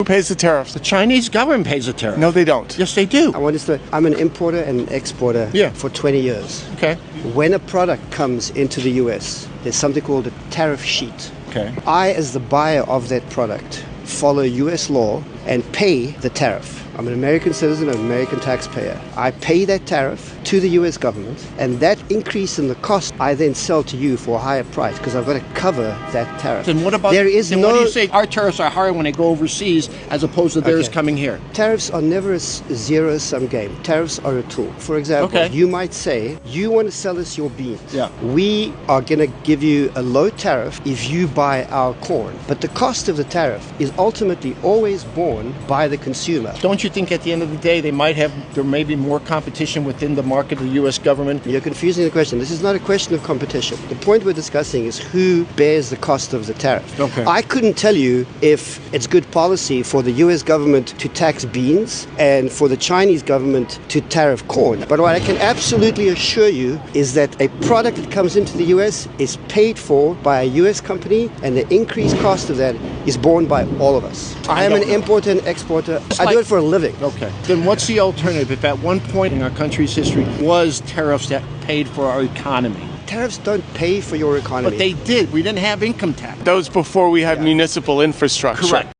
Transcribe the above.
Who pays the tariffs? The Chinese government pays the tariff. No, they don't. Yes, they do. I want to say, I'm an importer and an exporter for 20 years. Okay. When a product comes into the US, there's something called a tariff sheet. Okay. I, as the buyer of that product, follow US law and pay the tariff. I'm an American citizen, an American taxpayer. I pay that tariff to the US government, and that increase in the cost I then sell to you for a higher price because I've got to cover that tariff. Then what about, what do you say our tariffs are higher when they go overseas as opposed to theirs coming here? Tariffs are never a zero-sum game. Tariffs are a tool. For example, you might say, you want to sell us your beans. Yeah. We are going to give you a low tariff if you buy our corn. But the cost of the tariff is ultimately always borne by the consumer. Don't you think at the end of the day there may be more competition within the market of the U.S. government? You're confusing the question. This is not a question of competition. The point we're discussing is who bears the cost of the tariff. Okay. I couldn't tell you if it's good policy for the U.S. government to tax beans and for the Chinese government to tariff corn. But what I can absolutely assure you is that a product that comes into the U.S. is paid for by a U.S. company, and the increased cost of that is borne by all of us. I am an importer and exporter. I do it for a living. Okay. Then what's the alternative if at one point in our country's history was tariffs that paid for our economy? Tariffs don't pay for your economy. But they did. We didn't have income tax. That was before we had municipal infrastructure. Correct.